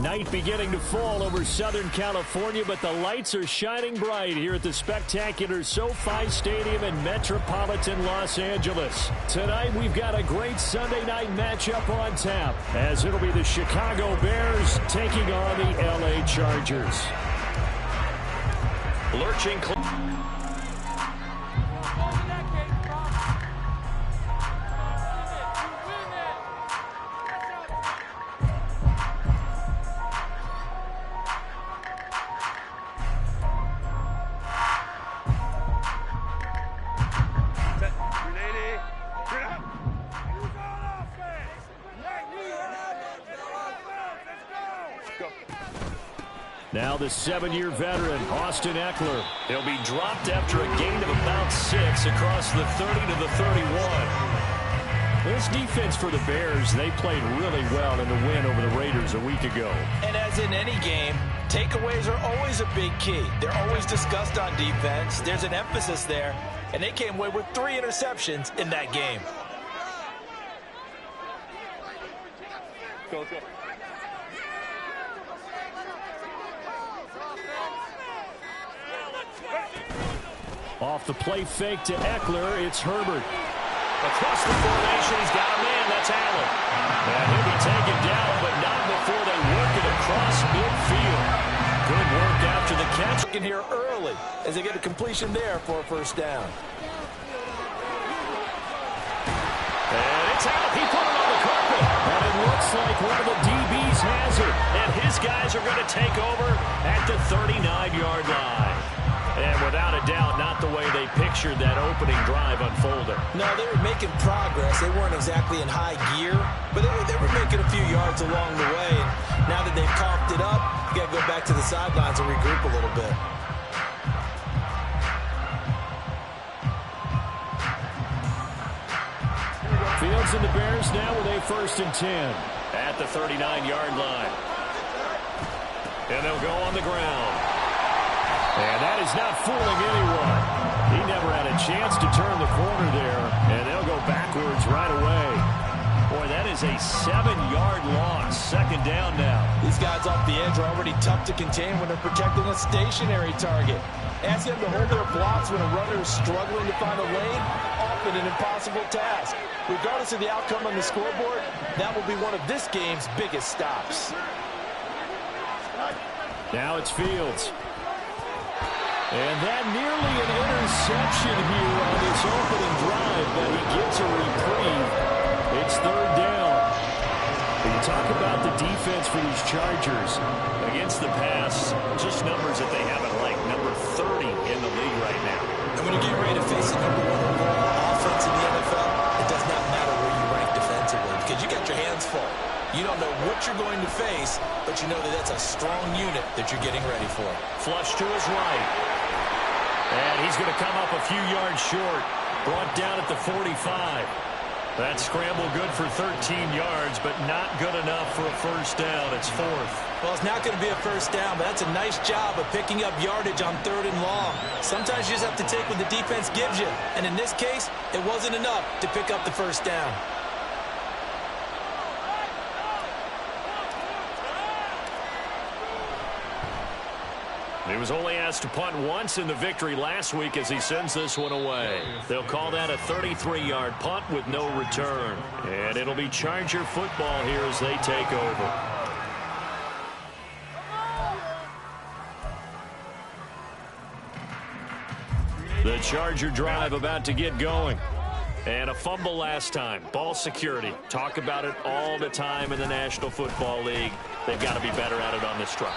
Night beginning to fall over Southern California, but the lights are shining bright here at the spectacular SoFi Stadium in metropolitan Los Angeles. Tonight, we've got a great Sunday night matchup on tap, as it'll be the Chicago Bears taking on the LA Chargers. Lurching. Now the 7-year veteran, Austin Eckler. He'll be dropped after a gain of about 6 across the 30 to the 31. This defense for the Bears, they played really well in the win over the Raiders a week ago. And as in any game, takeaways are always a big key. They're always discussed on defense. There's an emphasis there, and they came away with 3 interceptions in that game. Go. Off the play fake to Eckler, it's Herbert. Across the formation, he's got a man, that's Allen. And he'll be taken down, but not before they work it across midfield. Good work after the catch. In here early as they get a completion there for a first down. And it's out. He put it on the carpet. And it looks like one of the DBs has it. And his guys are going to take over at the 39-yard line. And without a doubt, not the way they pictured that opening drive unfolding. No, they were making progress. They weren't exactly in high gear, but they were making a few yards along the way. And now that they've coughed it up, you got to go back to the sidelines and regroup a little bit. Fields and the Bears now with a 1st and 10 at the 39-yard line. And they'll go on the ground. And that is not fooling anyone. He never had a chance to turn the corner there, and they'll go backwards right away. Boy, that is a 7-yard loss. 2nd down now. These guys off the edge are already tough to contain when they're protecting a stationary target. Ask them to hold their blocks when a runner is struggling to find a lane, often an impossible task. Regardless of the outcome on the scoreboard, that will be one of this game's biggest stops. Now it's Fields. And that nearly an interception here on this opening drive, but he gets a reprieve. It's 3rd down. When you talk about the defense for these Chargers against the pass, just numbers that they haven't liked. Number 30 in the league right now. And when you get ready to face the #1 overall offense in the NFL, it does not matter where you rank defensively because you got your hands full. You don't know what you're going to face, but you know that that's a strong unit that you're getting ready for. Flush to his right. And he's going to come up a few yards short. Brought down at the 45. That scramble good for 13 yards, but not good enough for a 1st down. It's 4th. Well, it's not going to be a 1st down, but that's a nice job of picking up yardage on 3rd and long. Sometimes you just have to take what the defense gives you. And in this case, it wasn't enough to pick up the 1st down. He was only asked to punt once in the victory last week as he sends this one away. They'll call that a 33-yard punt with no return. And it'll be Charger football here as they take over. The Charger drive about to get going. And a fumble last time. Ball security. Talk about it all the time in the National Football League. They've got to be better at it on this drive.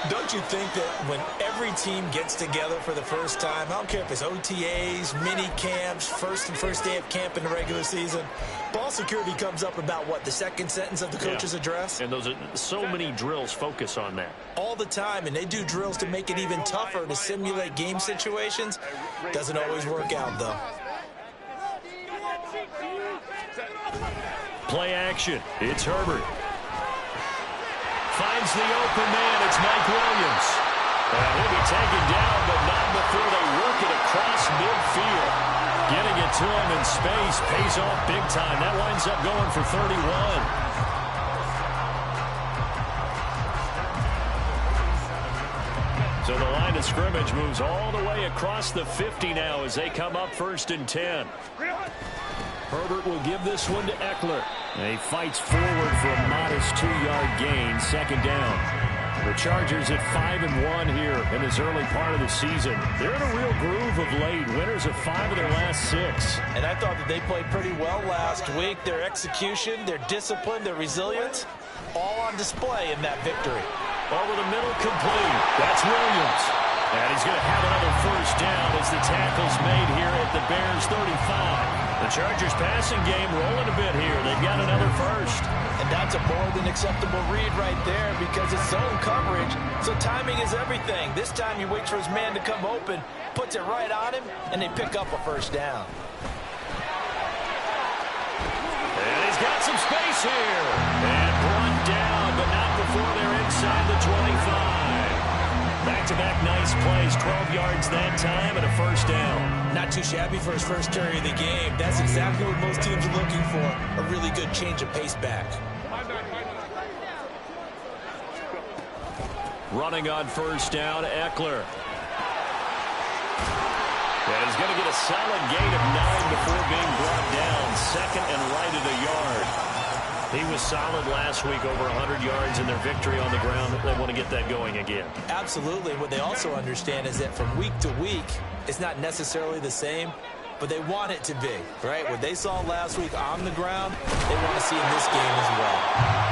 Don't you think that when every team gets together for the first time, I don't care if it's OTAs, mini camps, first day of camp in the regular season, ball security comes up about what, the 2nd sentence of the coach's address? And those are so many drills focus on that. All the time, and they do drills to make it even tougher to simulate game situations. Doesn't always work out, though. Play action. It's Herbert. Finds the open man. It's Mike Williams. And he'll be taken down, but not before they work it across midfield. Getting it to him in space pays off big time. That winds up going for 31. So the line of scrimmage moves all the way across the 50 now as they come up 1st and 10. Herbert will give this one to Eckler. And he fights forward for a modest 2-yard gain, 2nd down. The Chargers at 5-1 here in this early part of the season. They're in a real groove of late. Winners of 5 of their last 6. And I thought that they played pretty well last week. Their execution, their discipline, their resilience, all on display in that victory. Over the middle, complete. That's Williams. And he's going to have another 1st down as the tackle's made here at the Bears' 35. The Chargers passing game rolling a bit here. They've got another 1st. And that's a more than acceptable read right there because it's zone coverage, so timing is everything. This time he waits for his man to come open, puts it right on him, and they pick up a 1st down. And he's got some space here. And brought down, but not before they're inside the 25. Back-to-back nice plays, 12 yards that time and a 1st down. Not too shabby for his first carry of the game. That's exactly what most teams are looking for, a really good change of pace back. Running on 1st down, Eckler. And he's going to get a solid gain of 9 before being brought down. 2nd and right at a yard. He was solid last week, over 100 yards in their victory on the ground. They want to get that going again. Absolutely. What they also understand is that from week to week, it's not necessarily the same, but they want it to be, right? What they saw last week on the ground, they want to see in this game as well.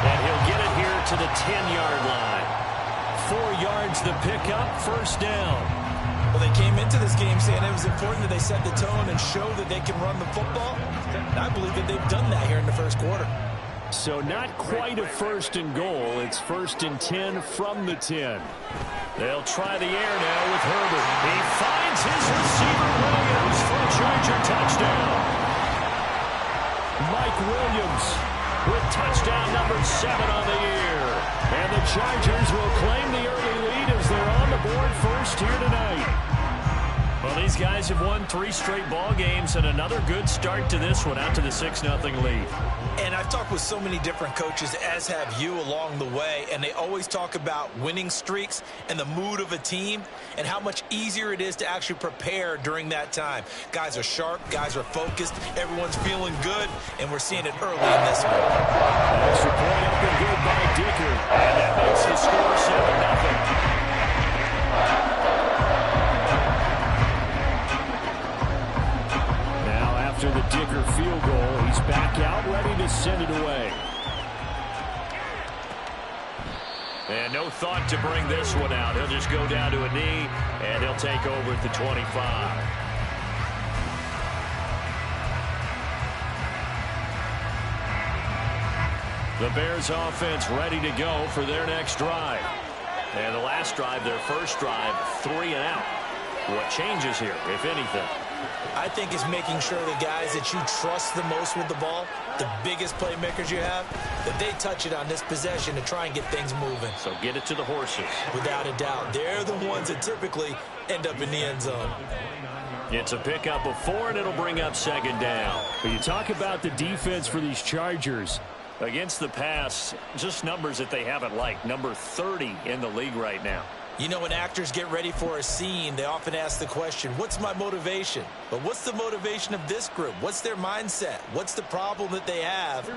And he'll get it here to the 10-yard line. 4 yards the pickup, 1st down. Well, they came into this game saying it was important that they set the tone and show that they can run the football. And I believe that they've done that here in the 1st quarter. So not quite a 1st and goal. It's 1st and 10 from the 10. They'll try the air now with Herbert. He finds his receiver, Williams, for a Charger touchdown. Mike Williams with touchdown number 7 on the year. And the Chargers will claim the early lead as they're on the board 1st here tonight. Well, these guys have won 3 straight ball games and another good start to this one out to the 6-0 lead. And I've talked with so many different coaches, as have you, along the way, and they always talk about winning streaks and the mood of a team and how much easier it is to actually prepare during that time. Guys are sharp, guys are focused, everyone's feeling good, and we're seeing it early in this one. Extra point up and good by Dicker, and that makes the score 7-0. After the Dicker field goal, he's back out, ready to send it away. And no thought to bring this one out. He'll just go down to a knee, and he'll take over at the 25. The Bears offense ready to go for their next drive. And the last drive, their 1st drive, 3 and out. What changes here, if anything? I think it's making sure the guys that you trust the most with the ball, the biggest playmakers you have, that they touch it on this possession to try and get things moving. So get it to the horses. Without a doubt. They're the ones that typically end up in the end zone. It's a pickup of 4, and it'll bring up 2nd down. But you talk about the defense for these Chargers. Against the pass, just numbers that they haven't liked. Number 30 in the league right now. You know, when actors get ready for a scene, they often ask the question, what's my motivation? But what's the motivation of this group? What's their mindset? What's the problem that they have?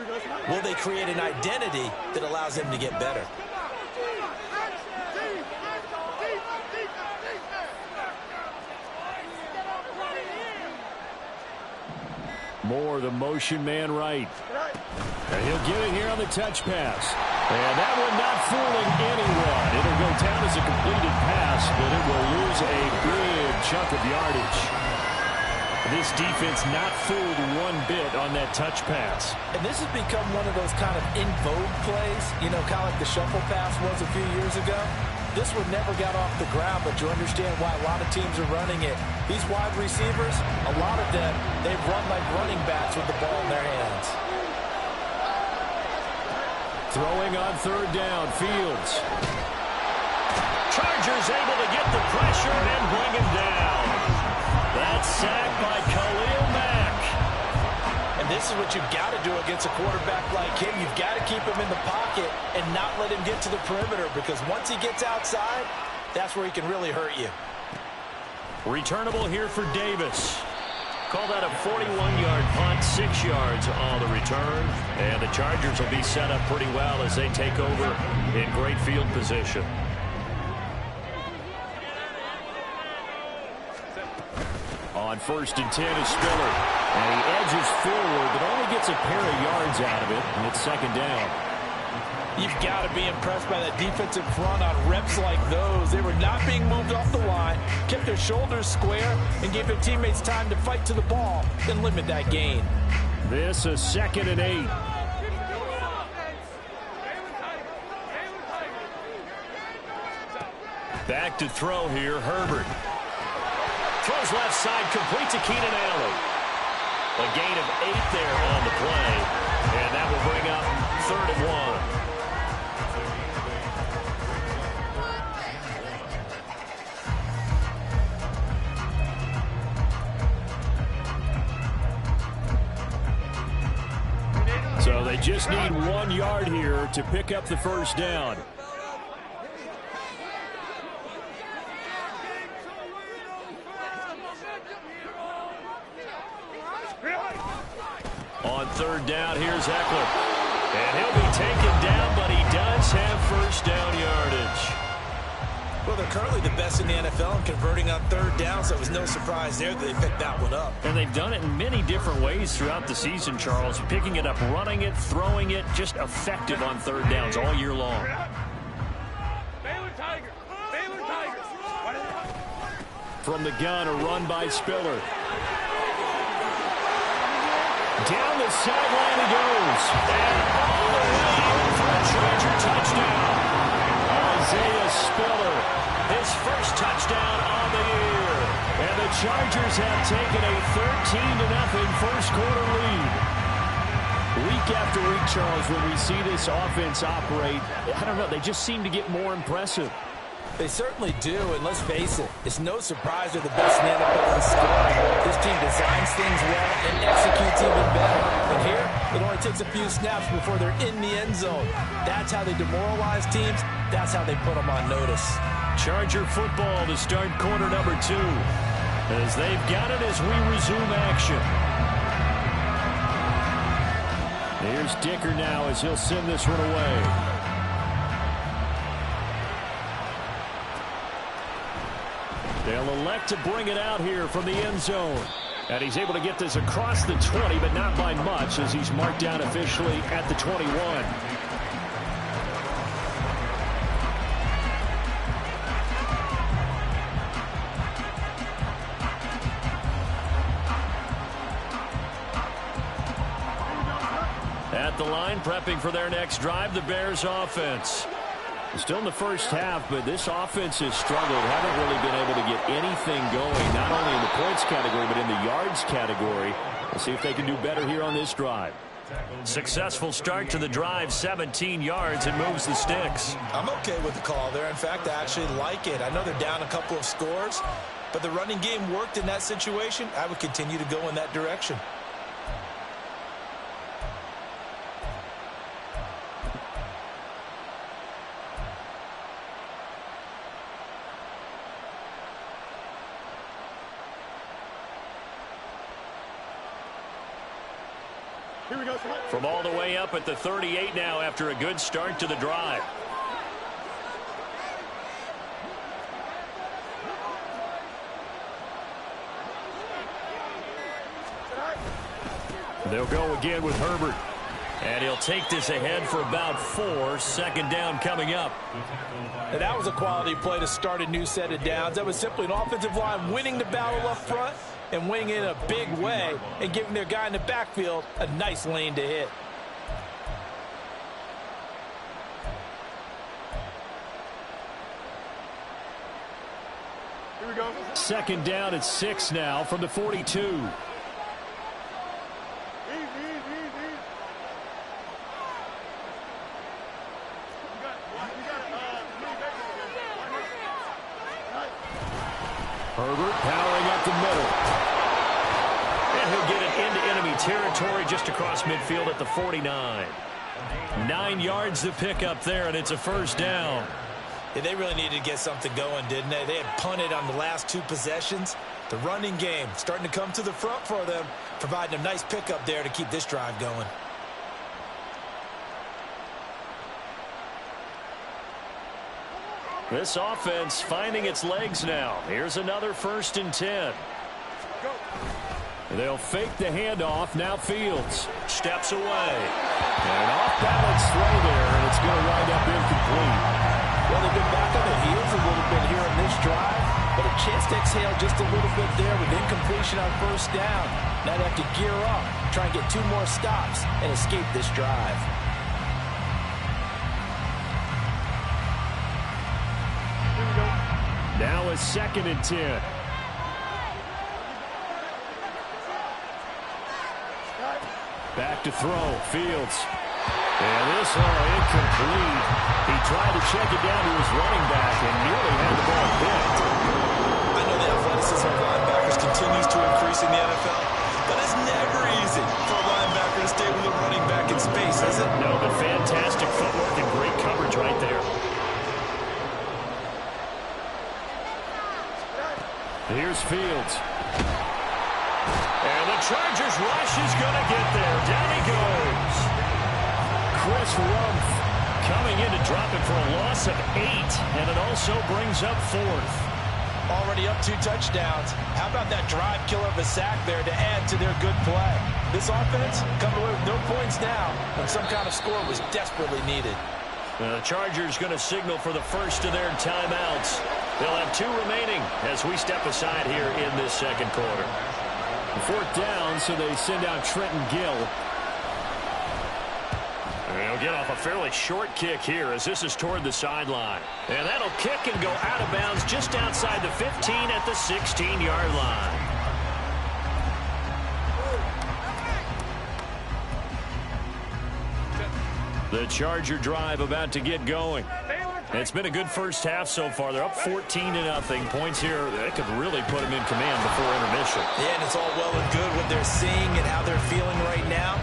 Will they create an identity that allows them to get better? Moore, the motion man right. And he'll get it here on the touch pass. And that one not fooling anyone. It'll go down as a completed pass, but it will lose a big chunk of yardage. This defense not fooled one bit on that touch pass. And this has become one of those kind of in vogue plays, you know, kind of like the shuffle pass was a few years ago. This one never got off the ground, but you understand why a lot of teams are running it. These wide receivers, a lot of them, they've run like running backs with the ball in their hands. Throwing on 3rd down, Fields. Chargers able to get the pressure and bring him down. That's sacked by Khalil Mack. And this is what you've got to do against a quarterback like him. You've got to keep him in the pocket and not let him get to the perimeter, because once he gets outside, that's where he can really hurt you. Returnable here for Davis. Call that a 41-yard punt, 6 yards on the return. And the Chargers will be set up pretty well as they take over in great field position. On 1st and 10 is Spiller. And he edges forward, but only gets a pair of yards out of it, and it's 2nd down. You've got to be impressed by that defensive front on reps like those. They were not being moved off the line, kept their shoulders square, and gave their teammates time to fight to the ball and limit that gain. This is 2nd and 8. Back to throw here, Herbert. Throws left side, complete to Keenan Allen. A gain of 8 there on the play, and that will bring up 3rd and 1. So they just need 1 yard here to pick up the 1st down. On 3rd down, here's Eckler. And he'll be taken down, but he does have 1st down yardage. Well, they're currently the best in the NFL in converting on 3rd down, so it was no surprise there that they picked that one up. And they've done it in many different ways throughout the season, Charles. Picking it up, running it, throwing it, just effective on 3rd downs all year long. From the gun, a run by Spiller. Down the sideline he goes. And all the way for a Charger touchdown. Isaiah Spiller, his 1st touchdown on the year. And the Chargers have taken a 13-0 1st quarter lead. Week after week, Charles, when we see this offense operate, I don't know, they just seem to get more impressive. They certainly do, and let's face it, it's no surprise they're the best in the NFL in scoring. This team designs things well and executes even better. And here, it only takes a few snaps before they're in the end zone. That's how they demoralize teams. That's how they put them on notice. Charger football to start quarter number 2. As they've got it as we resume action. Here's Dicker now as he'll send this one away. They'll elect to bring it out here from the end zone. And he's able to get this across the 20, but not by much as he's marked down officially at the 21. At the line, prepping for their next drive, the Bears offense. Still in the 1st half, but this offense has struggled. Haven't really been able to get anything going, not only in the points category, but in the yards category. We'll see if they can do better here on this drive. Successful start to the drive, 17 yards, and moves the sticks. I'm okay with the call there. In fact, I actually like it. I know they're down a couple of scores, but the running game worked in that situation. I would continue to go in that direction. From all the way up at the 38 now after a good start to the drive. They'll go again with Herbert. And he'll take this ahead for about 4. 2nd down coming up. And that was a quality play to start a new set of downs. That was simply an offensive line winning the battle up front and winning it in a big way and giving their guy in the backfield a nice lane to hit. Here we go. 2nd down at 6 now from the 42. Herbert powering up the middle. And he'll get it into enemy territory just across midfield at the 49. 9 yards to pick up there, and it's a 1st down. Yeah, they really needed to get something going, didn't they? They had punted on the last 2 possessions. The running game starting to come to the front for them, providing a nice pickup there to keep this drive going. This offense finding its legs now. Here's another 1st and 10. They'll fake the handoff. Now Fields steps away. And an off-balance throw there, and it's going to wind up incomplete. Well, they've been back on their heels a little bit here in this drive, but a chance to exhale just a little bit there with incompletion on 1st down. Now they have to gear up, try and get 2 more stops, and escape this drive. Now a 2nd and 10. Back to throw. Fields. And this incomplete. He tried to check it down to his running back and nearly had the ball picked. I know the athleticism of linebackers continues to increase in the NFL, but it's never easy for a linebacker to stay with a running back in space, is it? No, but fantastic footwork and great coverage right there. Here's Fields. And the Chargers rush is going to get there. Down he goes. Chris Rumph coming in to drop it for a loss of 8, and it also brings up 4th. Already up 2 touchdowns. How about that drive killer of a sack there to add to their good play? This offense coming away with no points now when some kind of score was desperately needed. The Chargers going to signal for the first of their timeouts. They'll have 2 remaining as we step aside here in this 2nd quarter. 4th down, so they send out Trenton Gill. And he'll get off a fairly short kick here as this is toward the sideline. And that'll kick and go out of bounds just outside the 15 at the 16-yard line. The Charger drive about to get going. It's been a good first half so far. They're up 14-0. Points here that could really put them in command before intermission. Yeah, and it's all well and good what they're seeing and how they're feeling right now.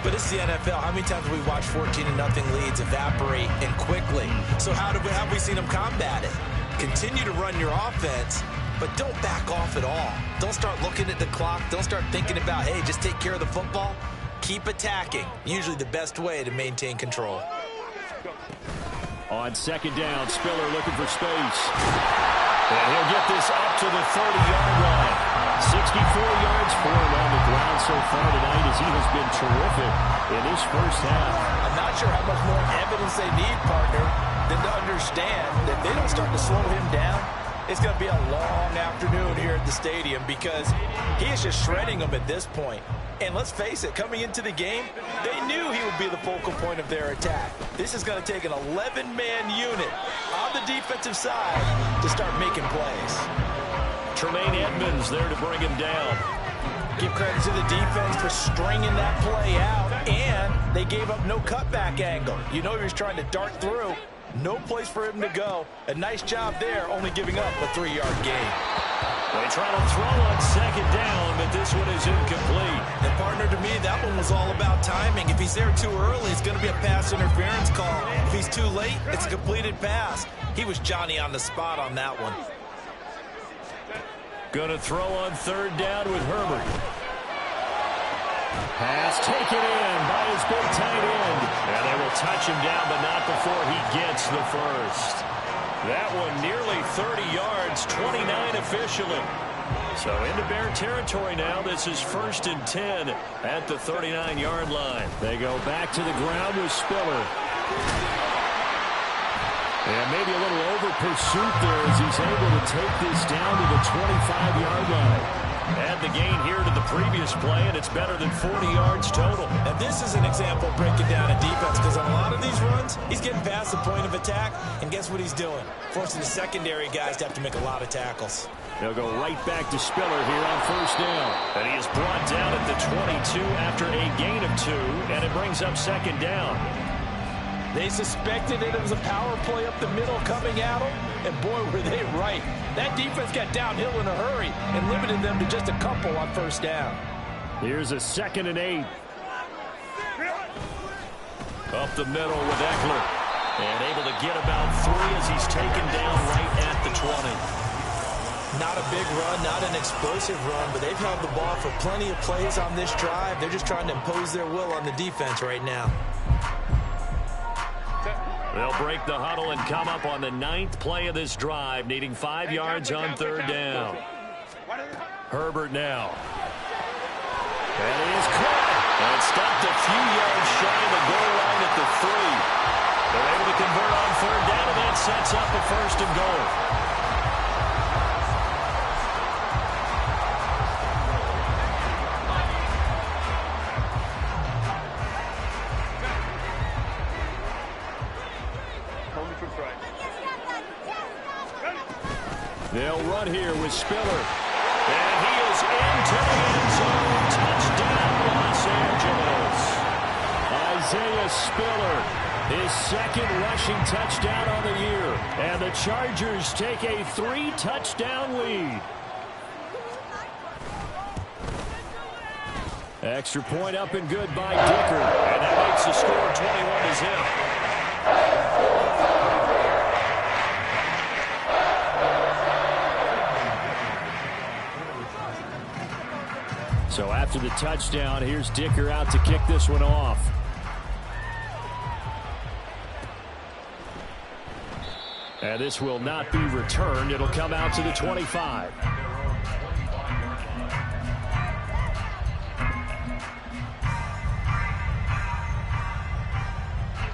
But it's the NFL. How many times have we watched 14-0 leads evaporate and quickly? So how have we seen them combat it? Continue to run your offense, but don't back off at all. Don't start looking at the clock. Don't start thinking about, hey, just take care of the football. Keep attacking. Usually the best way to maintain control. On 2nd down, Spiller looking for space. And he'll get this up to the 30-yard line. 64 yards for him on the ground so far tonight as he has been terrific in his first half. I'm not sure how much more evidence they need, partner, than to understand that they don't start to slow him down. It's going to be a long afternoon here at the stadium because he is just shredding them at this point. And let's face it, coming into the game, they knew he would be the focal point of their attack. This is going to take an 11-man unit on the defensive side to start making plays. Tremaine Edmonds there to bring him down. Give credit to the defense for stringing that play out, and they gave up no cutback angle. You know he was trying to dart through. No place for him to go. A nice job there, only giving up a 3-yard gain. They try to throw on 2nd down, but this one is incomplete. And partner, to me, that one was all about timing. If he's there too early, it's going to be a pass interference call. If he's too late, it's a completed pass. He was Johnny on the spot on that one. Going to throw on 3rd down with Herbert. Pass taken in by his big tight end. And they will touch him down, but not before he gets the first. That one nearly 30 yards, 29 officially. So into Bear territory now. This is 1st and 10 at the 39-yard line. They go back to the ground with Spiller. And maybe a little over pursuit there as he's able to take this down to the 25-yard line. Add the gain here to the previous play, and it's better than 40 yards total. And this is an example of breaking down a defense because on a lot of these runs, he's getting past the point of attack, and guess what he's doing? Forcing the secondary guys to have to make a lot of tackles. They'll go right back to Spiller here on 1st down. And he is brought down at the 22 after a gain of 2, and it brings up 2nd down. They suspected that it was a power play up the middle coming at them, and boy, were they right. That defense got downhill in a hurry and limited them to just a couple on 1st down. Here's a 2nd and 8. Up the middle with Eckler. And able to get about 3 as he's taken down right at the 20. Not a big run, not an explosive run, but they've held the ball for plenty of plays on this drive. They're just trying to impose their will on the defense right now. They'll break the huddle and come up on the 9th play of this drive, needing 5 yards on 3rd down. Herbert now. That is caught. And stopped a few yards shy of the goal line at the 3. They're able to convert on 3rd down, and that sets up a 1st and goal. They'll run here with Spiller. And he is into the end zone. Touchdown, Los Angeles. Isaiah Spiller, his 2nd rushing touchdown on the year. And the Chargers take a 3-touchdown lead. Extra point up and good by Dicker. And that makes the score 21-0. So after the touchdown, here's Dicker out to kick this one off. And this will not be returned. It'll come out to the 25.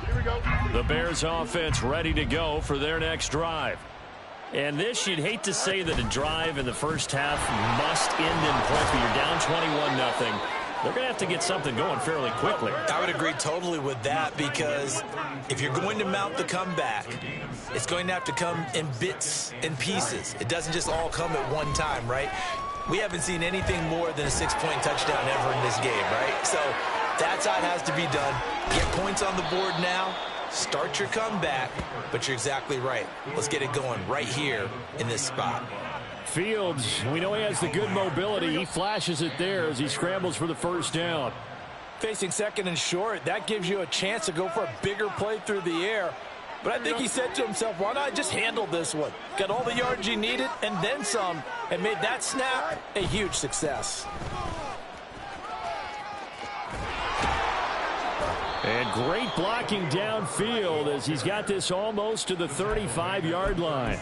Here we go. The Bears offense ready to go for their next drive. And this, you'd hate to say that a drive in the first half must end in points, but you're down 21-0. They're going to have to get something going fairly quickly. I would agree totally with that, because if you're going to mount the comeback, it's going to have to come in bits and pieces. It doesn't just all come at one time, right? We haven't seen anything more than a 6-point touchdown ever in this game, right? So that's how it has to be done. Get points on the board now. Start your comeback, but you're exactly right. Let's get it going right here in this spot. Fields, we know he has the good mobility. He flashes it there as he scrambles for the 1st down. Facing 2nd and short, that gives you a chance to go for a bigger play through the air. But I think he said to himself, why not just handle this one? Got all the yards you needed and then some, and made that snap a huge success. And great blocking downfield as he's got this almost to the 35-yard line.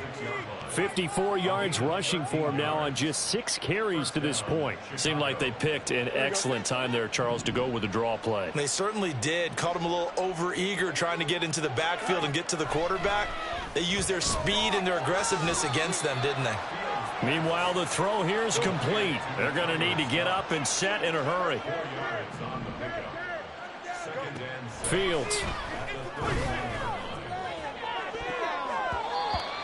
54 yards rushing for him now on just 6 carries to this point. Seemed like they picked an excellent time there, Charles, to go with the draw play. They certainly did. Caught him a little over-eager trying to get into the backfield and get to the quarterback. They used their speed and their aggressiveness against them, didn't they? Meanwhile, the throw here is complete. They're going to need to get up and set in a hurry. Fields.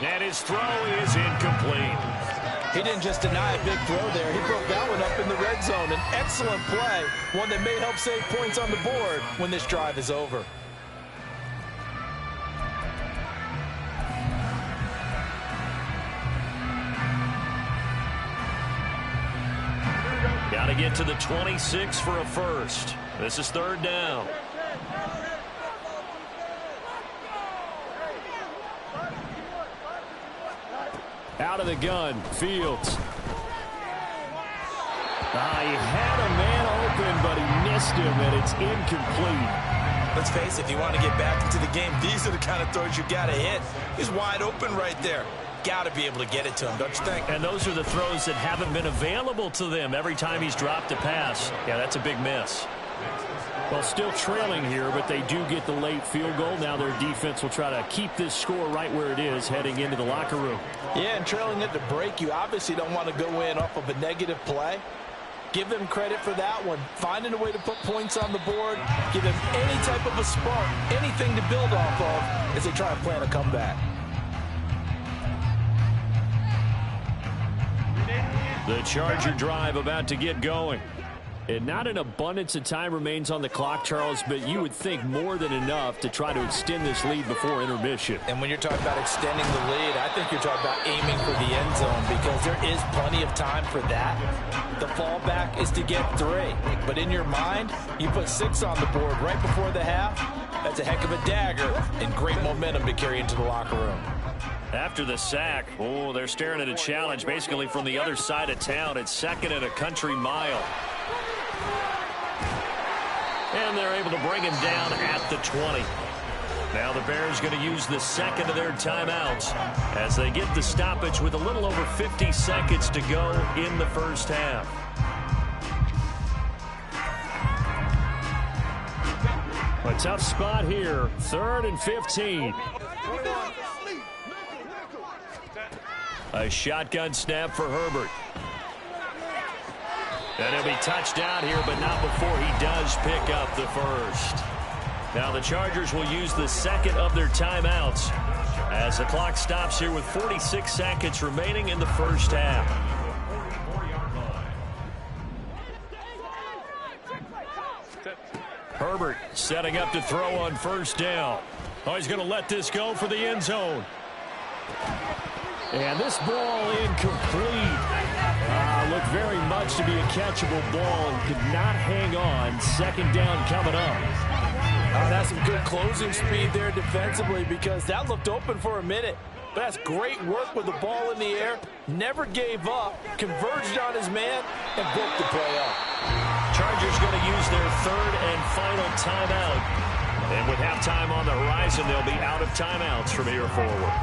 And his throw is incomplete. He didn't just deny a big throw there. He broke that one up in the red zone. An excellent play, one that may help save points on the board when this drive is over. Got to get to the 26 for a 1st. This is 3rd down. Out of the gun, Fields. He had a man open, but he missed him, and it's incomplete. Let's face it, if you want to get back into the game, these are the kind of throws you got to hit. He's wide open right there. Got to be able to get it to him, don't you think? And those are the throws that haven't been available to them every time he's dropped a pass. Yeah, that's a big miss. Well, still trailing here, but they do get the late field goal. Now their defense will try to keep this score right where it is heading into the locker room. Yeah, and trailing at the break, you obviously don't want to go in off of a negative play. Give them credit for that one. Finding a way to put points on the board. Give them any type of a spark, anything to build off of as they try to plan a comeback. The Charger drive about to get going. And not an abundance of time remains on the clock, Charles, but you would think more than enough to try to extend this lead before intermission. And when you're talking about extending the lead, I think you're talking about aiming for the end zone, because there is plenty of time for that. The fallback is to get 3. But in your mind, you put 6 on the board right before the half. That's a heck of a dagger and great momentum to carry into the locker room. After the sack, oh, they're staring at a challenge basically from the other side of town. It's second and a country mile. And they're able to bring him down at the 20. Now the Bears going to use the second of their timeouts as they get the stoppage with a little over 50 seconds to go in the first half. A tough spot here, 3rd and 15. A shotgun snap for Herbert. And he'll be touched down here, but not before he does pick up the first. Now the Chargers will use the second of their timeouts as the clock stops here with 46 seconds remaining in the first half. Herbert setting up to throw on first down. Oh, he's going to let this go for the end zone. And this ball incomplete. Looked very much to be a catchable ball and could not hang on. Second down coming up. That's some good closing speed there defensively because that looked open for a minute. But that's great work with the ball in the air. Never gave up, converged on his man, and broke the play up. Chargers going to use their third and final timeout. And with halftime on the horizon, they'll be out of timeouts from here forward.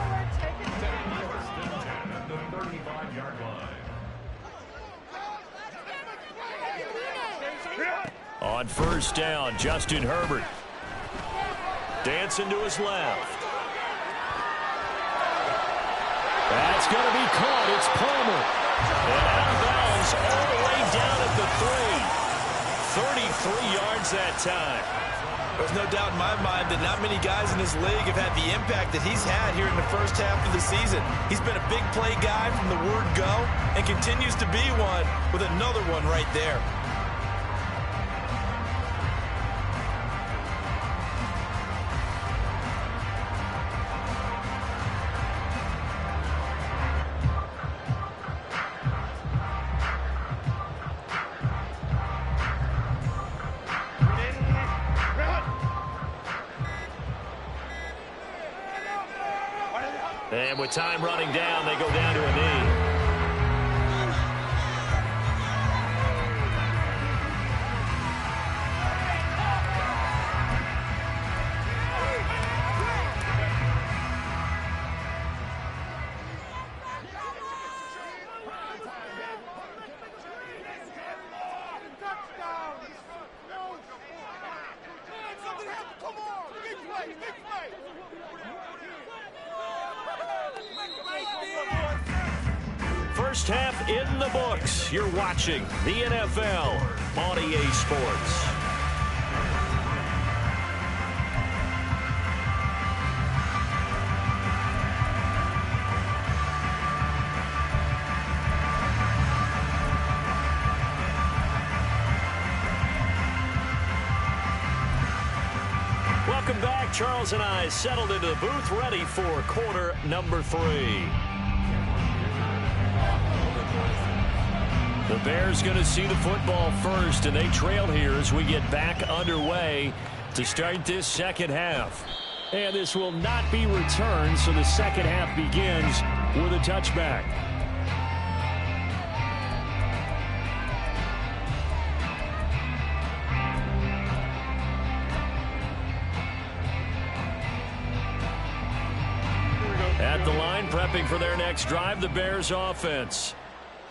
On first down, Justin Herbert. Dancing to his left. That's going to be caught. It's Palmer. And out of bounds all the way down at the 3. 33 yards that time. There's no doubt in my mind that not many guys in this league have had the impact that he's had here in the first half of the season. He's been a big play guy from the word go and continues to be one with another one right there. And with time running down, they go down to a knee. First half in the books. You're watching the NFL on EA Sports. Welcome back. Charles and I settled into the booth ready for quarter number 3. The Bears going to see the football first, and they trail here as we get back underway to start this second half. And this will not be returned, so the second half begins with a touchback. At the line, prepping for their next drive, the Bears offense.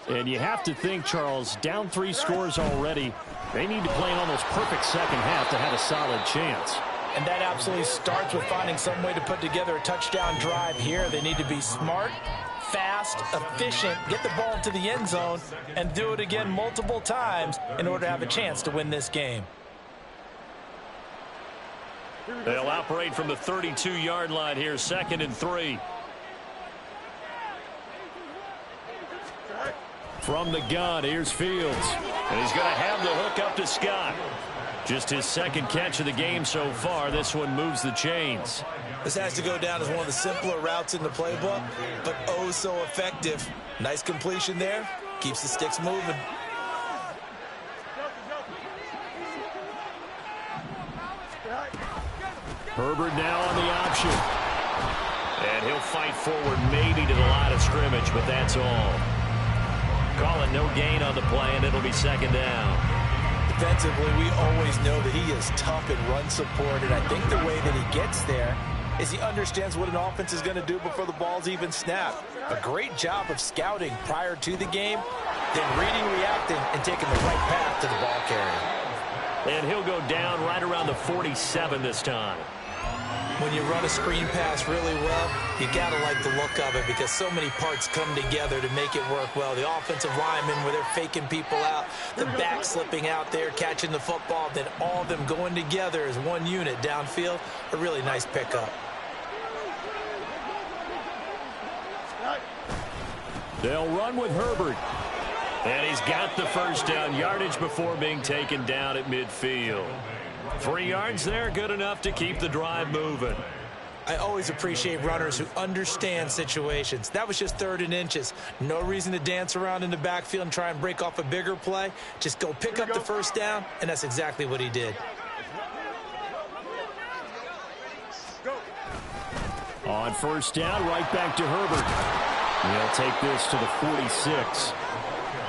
And you have to think, Charles, down 3 scores already. They need to play an almost perfect second half to have a solid chance. And that absolutely starts with finding some way to put together a touchdown drive here. They need to be smart, fast, efficient, get the ball into the end zone, and do it again multiple times in order to have a chance to win this game. They'll operate from the 32-yard line here, 2nd and 3. From the gun, here's Fields. And he's going to have the hook up to Scott. Just his second catch of the game so far. This one moves the chains. This has to go down as one of the simpler routes in the playbook, but oh so effective. Nice completion there. Keeps the sticks moving. Herbert now on the option. And he'll fight forward maybe to the line of scrimmage, but that's all. Call it no gain on the play, and it'll be second down. Defensively, we always know that he is tough in run support, and I think the way that he gets there is he understands what an offense is going to do before the ball's even snapped. A great job of scouting prior to the game, then reading, reacting, and taking the right path to the ball carrier. And he'll go down right around the 47 this time. When you run a screen pass really well, you got to like the look of it because so many parts come together to make it work well. The offensive linemen where they're faking people out, the back slipping out there, catching the football, then all of them going together as one unit downfield. A really nice pickup. They'll run with Herbert. And he's got the first down yardage before being taken down at midfield. 3 yards there, good enough to keep the drive moving. I always appreciate runners who understand situations. That was just 3rd and inches. No reason to dance around in the backfield and try and break off a bigger play. Just go pick up the first down, and that's exactly what he did. On first down, right back to Herbert. He'll take this to the 46.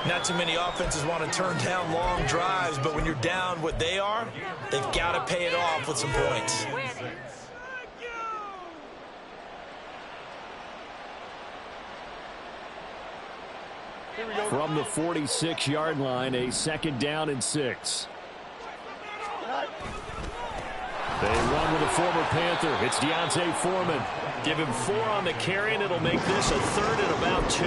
Not too many offenses want to turn down long drives, but when you're down what they are, they've got to pay it off with some points. From the 46-yard line, a second down and 6. They run with a former Panther. It's Deontay Foreman. Give him 4 on the carry, and it'll make this a 3rd and about 2.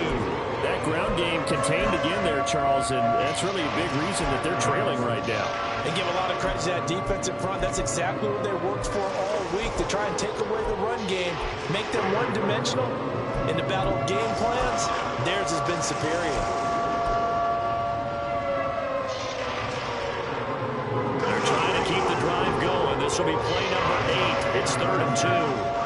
That ground game contained again there, Charles, and that's really a big reason that they're trailing right now. They give a lot of credit to that defensive front. That's exactly what they worked for all week, to try and take away the run game, make them one-dimensional. In the battle of game plans, theirs has been superior. They're trying to keep the drive going. This will be play number 8. It's 3rd and 2.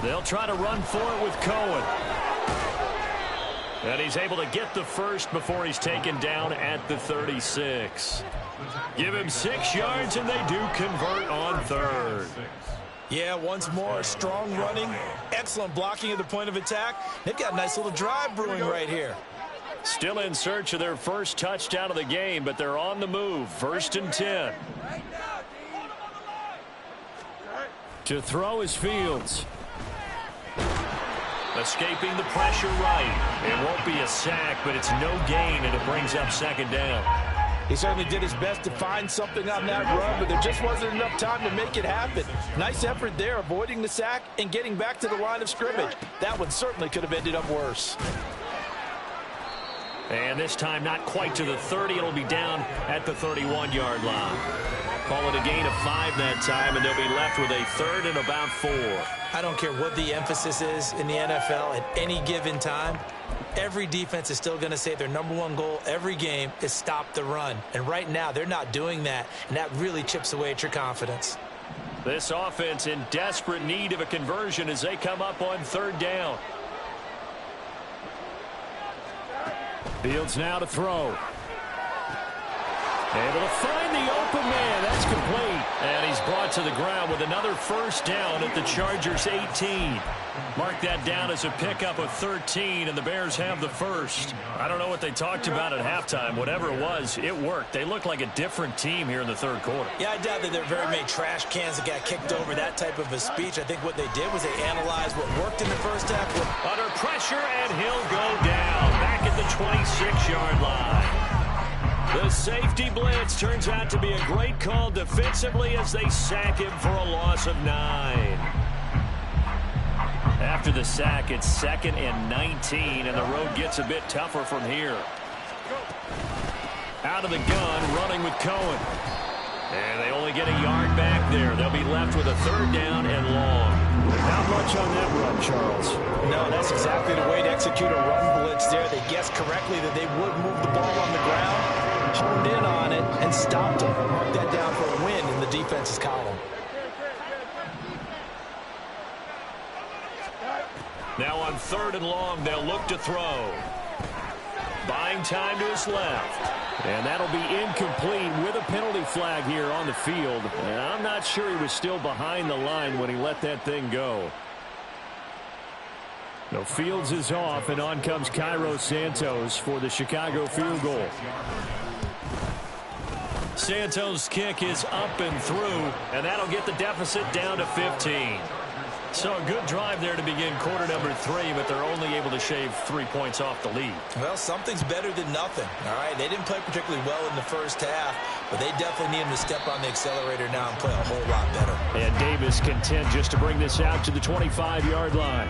They'll try to run for it with Cohen. And he's able to get the first before he's taken down at the 36. Give him 6 yards, and they do convert on 3rd. Yeah, once more, strong running, excellent blocking at the point of attack. They've got a nice little drive brewing right here. Still in search of their first touchdown of the game, but they're on the move. 1st and 10. To throw is Fields. Escaping the pressure right. It won't be a sack, but it's no gain, and it brings up 2nd down. He certainly did his best to find something on that run, but there just wasn't enough time to make it happen. Nice effort there, avoiding the sack and getting back to the line of scrimmage. That one certainly could have ended up worse. And this time not quite to the 30. It'll be down at the 31-yard line. Call it a gain of 5 that time, and they'll be left with a 3rd and about 4. I don't care what the emphasis is in the NFL at any given time. Every defense is still going to say their #1 goal every game is stop the run. And right now, they're not doing that, and that really chips away at your confidence. This offense in desperate need of a conversion as they come up on 3rd down. Fields now to throw. Able to find the open man. That's complete. And he's brought to the ground with another first down at the Chargers' 18. Mark that down as a pickup of 13, and the Bears have the first. I don't know what they talked about at halftime. Whatever it was, it worked. They look like a different team here in the 3rd quarter. Yeah, I doubt that there are very many trash cans that got kicked over, that type of a speech. I think what they did was they analyzed what worked in the first half. Under pressure, and he'll go down back at the 26-yard line. The safety blitz turns out to be a great call defensively as they sack him for a loss of 9. After the sack, it's 2nd and 19, and the road gets a bit tougher from here. Out of the gun, running with Cohen. And they only get a yard back there. They'll be left with a 3rd down and long. Not much on that run, Charles. No, that's exactly the way to execute a run blitz there. They guessed correctly that they would move the ball on the ground, honed in on it, and stopped them. Mark that down for a win in the defense's column. Now on 3rd and long, they'll look to throw. Buying time to his left. And that'll be incomplete with a penalty flag here on the field. And I'm not sure he was still behind the line when he let that thing go. No, Fields is off, and on comes Cairo Santos for the Chicago field goal. Santos' kick is up and through, and that'll get the deficit down to 15. So a good drive there to begin quarter number 3, but they're only able to shave 3 points off the lead. Well, something's better than nothing. All right, they didn't play particularly well in the first half, but they definitely need them to step on the accelerator now and play a whole lot better. And Davis content just to bring this out to the 25-yard line.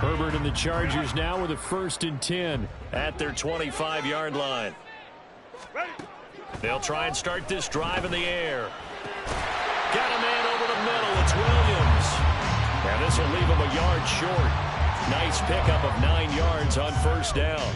Herbert and the Chargers now with a 1st and 10 at their 25-yard line. They'll try and start this drive in the air. Got a man over the middle. It's Williams. And this will leave him a yard short. Nice pickup of 9 yards on 1st down.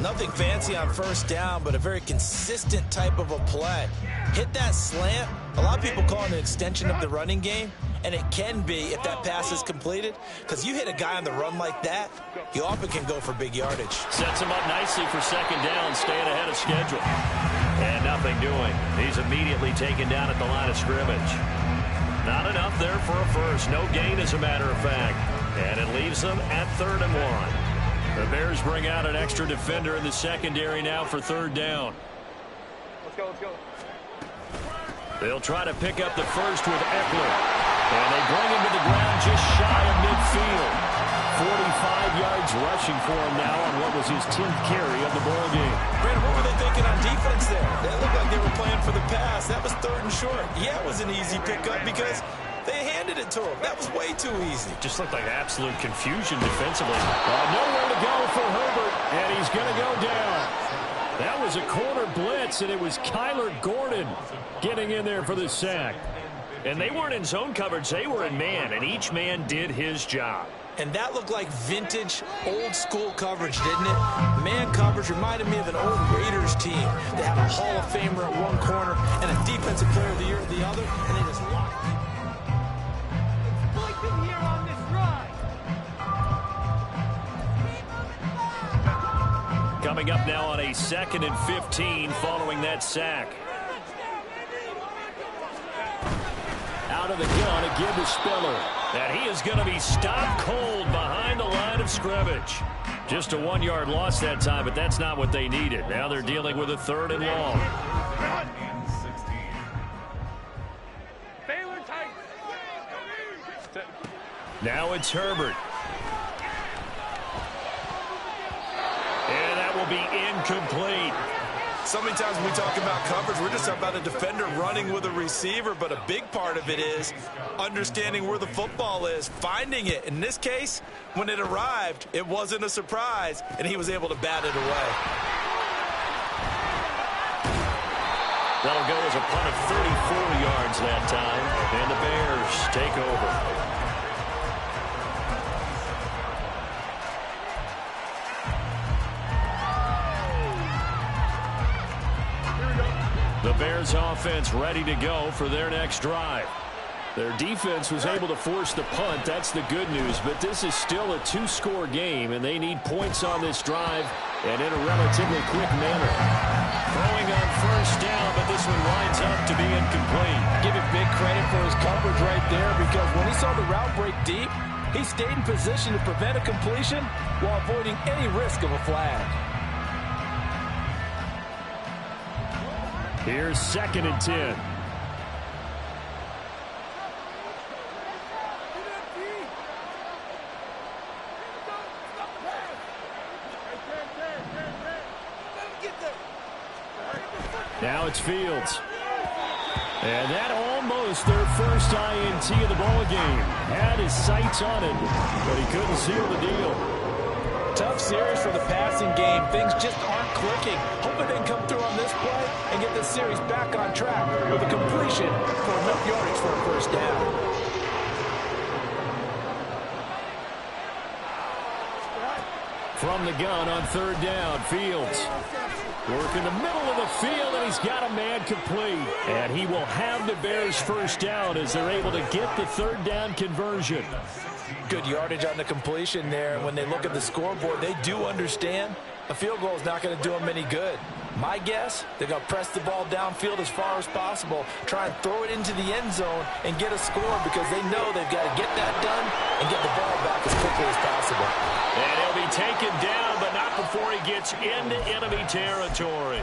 Nothing fancy on 1st down, but a very consistent type of a play. Hit that slant. A lot of people call it an extension of the running game. And it can be if that pass is completed, because you hit a guy on the run like that, he often can go for big yardage. Sets him up nicely for 2nd down, staying ahead of schedule. And nothing doing. He's immediately taken down at the line of scrimmage. Not enough there for a first. No gain, as a matter of fact. And it leaves them at 3rd and 1. The Bears bring out an extra defender in the secondary now for 3rd down. Let's go, let's go. They'll try to pick up the first with Eckler. And they bring him to the ground just shy of midfield. 45 yards rushing for him now on what was his 10th carry of the ball game. Brandon, what were they thinking on defense there? They looked like they were playing for the pass. That was 3rd and short. Yeah, it was an easy pickup because they handed it to him. That was way too easy. Just looked like absolute confusion defensively. Nowhere to go for Herbert, and he's going to go down. That was a corner blitz, and it was Kyler Gordon getting in there for the sack. And they weren't in zone coverage. They were in man, and each man did his job. And that looked like vintage, old-school coverage, didn't it? Man coverage reminded me of an old Raiders team. They had a Hall of Famer at one corner and a Defensive Player of the Year at the other, and they just locked it. Coming up now on a 2nd and 15 following that sack. Out of the gun again to Spiller. And he is going to be stopped cold behind the line of scrimmage. Just a 1-yard loss that time, but that's not what they needed. Now they're dealing with a 3rd and long. Now it's Herbert. And that will be incomplete. So many times when we talk about coverage, we're just talking about a defender running with a receiver, but a big part of it is understanding where the football is, finding it. In this case, when it arrived, it wasn't a surprise, and he was able to bat it away. That'll go as a punt of 34 yards that time, and the Bears take over. The Bears offense ready to go for their next drive. Their defense was able to force the punt. That's the good news. But this is still a 2-score game, and they need points on this drive and in a relatively quick manner. Throwing on 1st down, but this one winds up to be incomplete. Give him big credit for his coverage right there, because when he saw the route break deep, he stayed in position to prevent a completion while avoiding any risk of a flag. Here's 2nd and 10. Now it's Fields. And that almost their first INT of the ball game. Had his sights on it, but he couldn't seal the deal. Tough series for the passing game. Things just aren't clicking. Hoping they can come through on this play and get this series back on track with a completion for enough yardage for a 1st down. From the gun on 3rd down, Fields. Working the middle of the field, and he's got a man complete. And he will have the Bears first down as they're able to get the third down conversion. Good yardage on the completion there. And when they look at the scoreboard, they do understand a field goal is not going to do them any good. My guess, they're going to press the ball downfield as far as possible, try and throw it into the end zone and get a score because they know they've got to get that done and get the ball back as quickly as possible. And he'll be taken down, but not before he gets into enemy territory.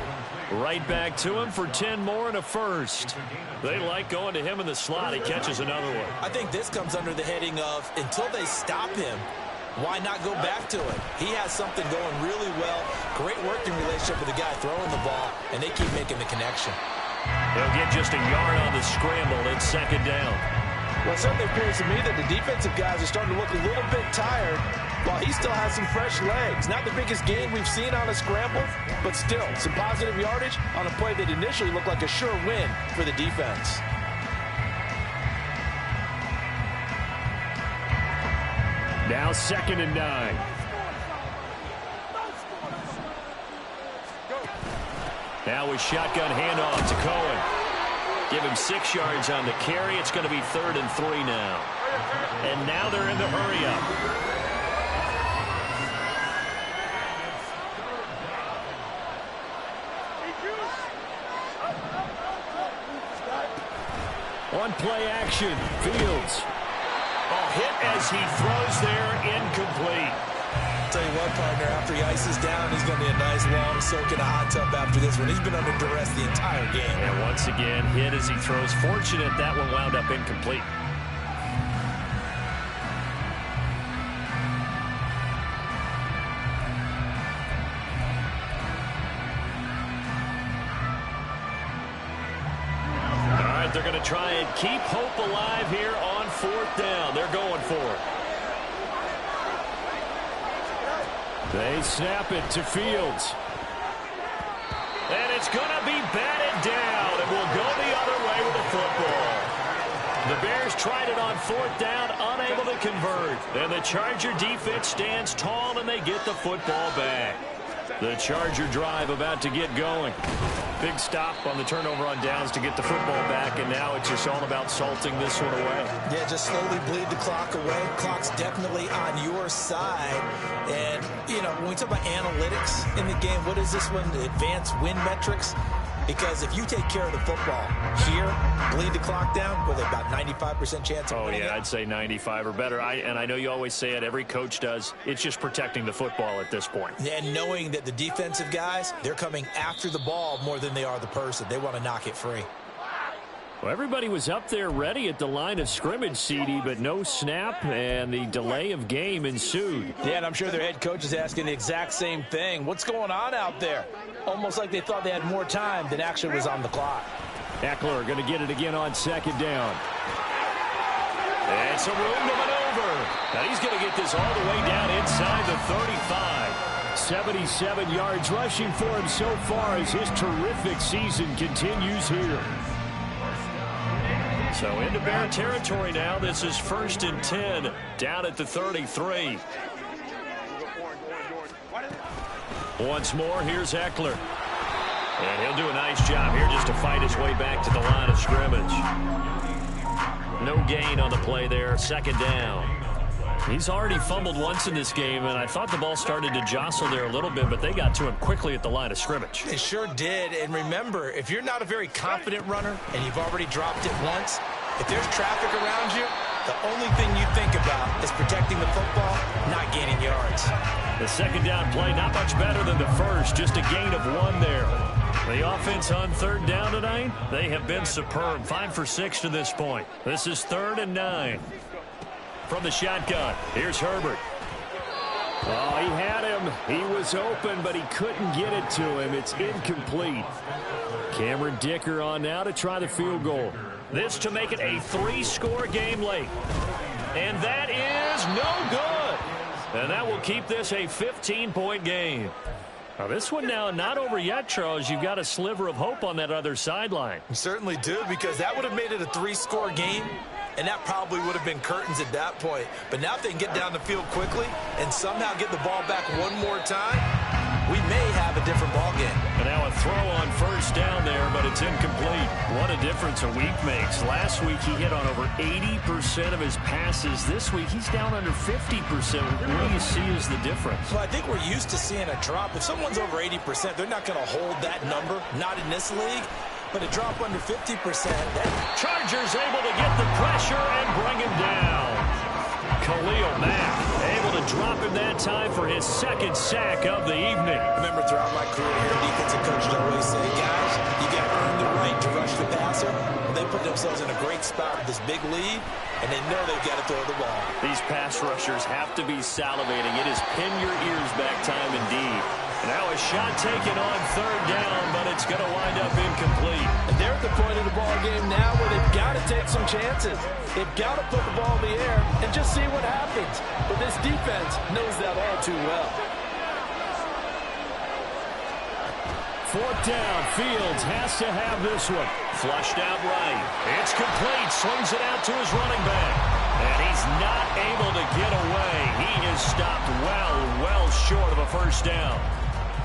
Right back to him for 10 more and a first. They like going to him in the slot. He catches another one. I think this comes under the heading of until they stop him, why not go back to it? He has something going really well. Great working relationship with the guy throwing the ball, and they keep making the connection. He'll get just a yard on the scramble. It's second down. Well, it certainly appears to me that the defensive guys are starting to look a little bit tired while he still has some fresh legs. Not the biggest gain we've seen on a scramble, but still some positive yardage on a play that initially looked like a sure win for the defense. Now 2nd and 9. Now with shotgun handoff to Cohen. Give him 6 yards on the carry. It's going to be 3rd and 3 now. And now they're in the hurry-up. On play action, Fields. Hit as he throws there, incomplete. Tell you what, partner, after he ices down, he's going to be a nice long soak in a hot tub after this one. He's been under duress the entire game. And once again, hit as he throws. Fortunate that one wound up incomplete. All right, they're going to try and keep hope alive here on 4th down. They're going for it. They snap it to Fields. And it's going to be batted down. And will go the other way with the football. The Bears tried it on 4th down, unable to convert. And the Charger defense stands tall, and they get the football back. The Charger drive about to get going. Big stop on the turnover on downs to get the football back, and now it's just all about salting this one away. Yeah, just slowly bleed the clock away. Clock's definitely on your side. And, you know, when we talk about analytics in the game, what is this one? The advanced win metrics? Because if you take care of the football here, bleed the clock down, with about 95% chance of winning it. I'd say 95 or better. And I know you always say it, every coach does. It's just protecting the football at this point. And knowing that the defensive guys, they're coming after the ball more than they are the person. They want to knock it free. Well, everybody was up there ready at the line of scrimmage, CD, but no snap, and the delay of game ensued. Yeah, and I'm sure their head coach is asking the exact same thing. What's going on out there? Almost like they thought they had more time than actually was on the clock. Eckler going to get it again on 2nd down. And some room to maneuver. Now he's going to get this all the way down inside the 35. 77 yards rushing for him so far as his terrific season continues here. So into Bear territory now. This is 1st and 10 down at the 33. Once more, here's Eckler. And he'll do a nice job here just to fight his way back to the line of scrimmage. No gain on the play there. 2nd down. He's already fumbled once in this game, and I thought the ball started to jostle there a little bit, but they got to him quickly at the line of scrimmage. They sure did. And remember, if you're not a very confident runner and you've already dropped it once, if there's traffic around you, the only thing you think about is protecting the football, not gaining yards. The 2nd down play, not much better than the first, just a gain of 1 there. The offense on 3rd down tonight, they have been superb. 5 for 6 to this point. This is 3rd and 9. From the shotgun, here's Herbert. Oh, he had him. He was open, but he couldn't get it to him. It's incomplete. Cameron Dicker on now to try the field goal. This to make it a 3-score game late. And that is no good. And that will keep this a 15-point game. Now, this one now not over yet, Charles. You've got a sliver of hope on that other sideline. You certainly do, because that would have made it a 3-score game, and that probably would have been curtains at that point. But now if they can get down the field quickly and somehow get the ball back one more time, we may have a different ball game. And now a throw on first down there, but it's incomplete. What a difference a week makes. Last week he hit on over 80% of his passes. This week he's down under 50%. What do you see as the difference? Well, I think we're used to seeing a drop. If someone's over 80%, they're not going to hold that number. Not in this league. But a drop under 50%. Chargers able to get the pressure and bring him down. Khalil Mack able to drop him that time for his second sack of the evening. Remember, throughout my career here, defensive coaches always say, guys, you got to earn the right to rush the passer. Well, they put themselves in a great spot with this big lead, and they know they've got to throw the ball. These pass rushers have to be salivating. It is pin your ears back time indeed. Now a shot taken on third down, but it's going to wind up incomplete. And they're at the point of the ball game now where they've got to take some chances. They've got to put the ball in the air and just see what happens. But this defense knows that all too well. Fourth down, Fields has to have this one. Flushed out right. It's complete. Swings it out to his running back. And he's not able to get away. He is stopped well short of a first down.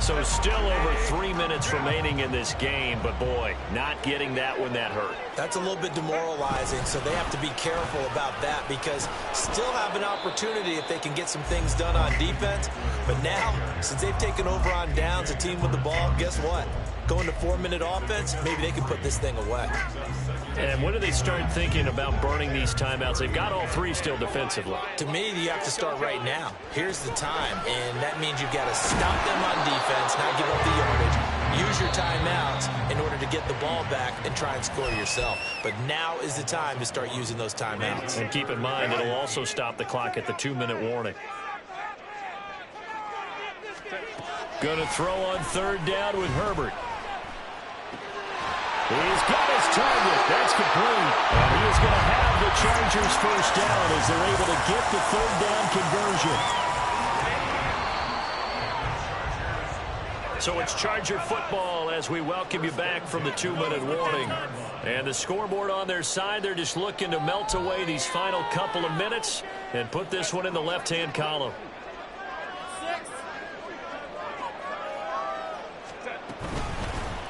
So still over 3 minutes remaining in this game, but boy, not getting that when that hurt. That's a little bit demoralizing, so they have to be careful about that because still have an opportunity if they can get some things done on defense. But now, since they've taken over on downs, a team with the ball, guess what? Going to 4-minute offense, maybe they can put this thing away. And when do they start thinking about burning these timeouts? They've got all three still defensively. To me, you have to start right now. Here's the time, and that means you've got to stop them on defense, not give up the yardage. Use your timeouts in order to get the ball back and try and score yourself. But now is the time to start using those timeouts. And keep in mind, it'll also stop the clock at the 2-minute warning. Going to throw on third down with Herbert. He's got his target. That's complete. And he is going to have the Chargers first down as they're able to get the third down conversion. So it's Charger football as we welcome you back from the 2-minute warning. And the scoreboard on their side, they're just looking to melt away these final couple of minutes and put this one in the left-hand column.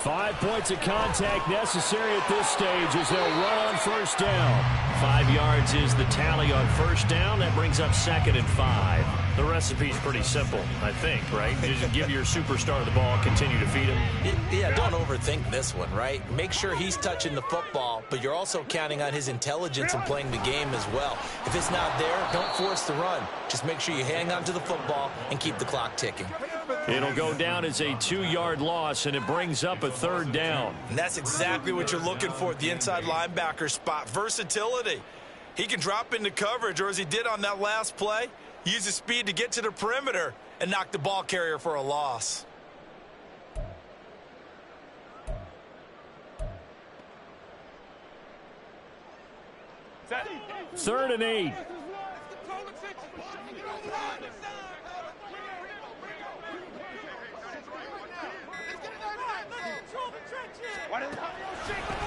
5 points of contact necessary at this stage as they'll run on first down. 5 yards is the tally on first down. That brings up 2nd and 5. The recipe's pretty simple, I think, right? Just give your superstar the ball, continue to feed him. Yeah, don't overthink this one, right? Make sure he's touching the football, but you're also counting on his intelligence in playing the game as well. If it's not there, don't force the run. Just make sure you hang on to the football and keep the clock ticking. It'll go down as a 2-yard loss, and it brings up a third down. And that's exactly what you're looking for at the inside linebacker spot, versatility. He can drop into coverage, or as he did on that last play, use his speed to get to the perimeter and knock the ball carrier for a loss. Third and 8.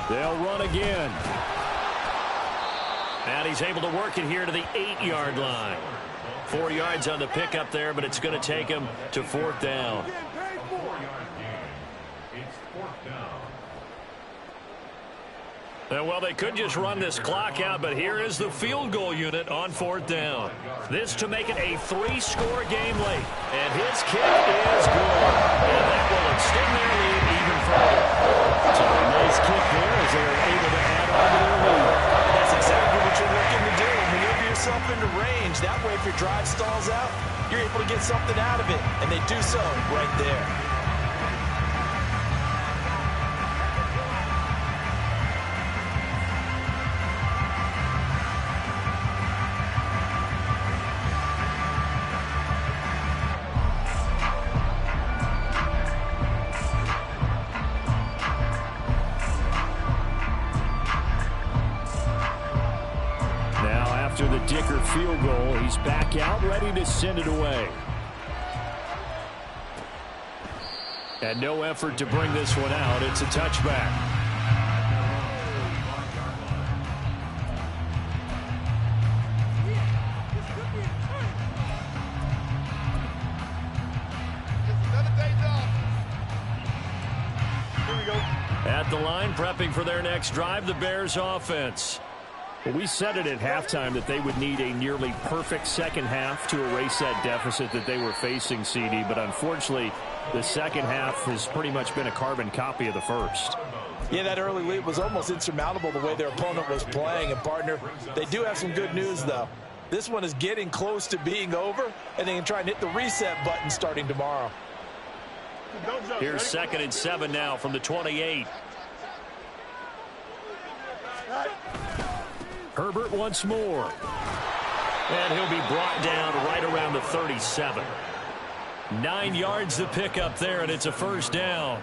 They'll run again. And he's able to work it here to the 8-yard line. 4 yards on the pickup there, but it's going to take him to 4th down. Well, they could just run this clock out, but here is the field goal unit on 4th down. This to make it a 3-score game late. And his kick is good. And that will extend their lead even further. So a nice kick there as they're able to add on to their lead. That's exactly what you're looking to do. Maneuver yourself into range. That way, if your drive stalls out, you're able to get something out of it. And they do so right there. After the Dicker field goal, he's back out, ready to send it away. And no effort to bring this one out. It's a touchback. Another day at the line, prepping for their next drive, the Bears offense. Well, we said it at halftime that they would need a nearly perfect second half to erase that deficit that they were facing, CD. But unfortunately, the second half has pretty much been a carbon copy of the first. Yeah, that early lead was almost insurmountable the way their opponent was playing. And, partner, they do have some good news, though. This one is getting close to being over, and they can try and hit the reset button starting tomorrow. Here's 2nd and 7 now from the 28. Herbert once more. And he'll be brought down right around the 37. 9 yards to pick up there, and it's a first down.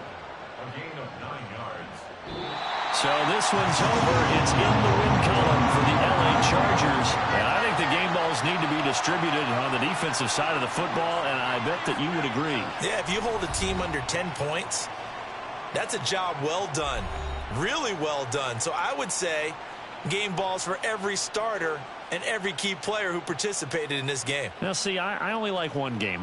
So this one's over. It's in the win column for the LA Chargers. And I think the game balls need to be distributed on the defensive side of the football, and I bet that you would agree. Yeah, if you hold a team under 10 points, that's a job well done. Really well done. So I would say game balls for every starter and every key player who participated in this game. Now, see, I only like one game.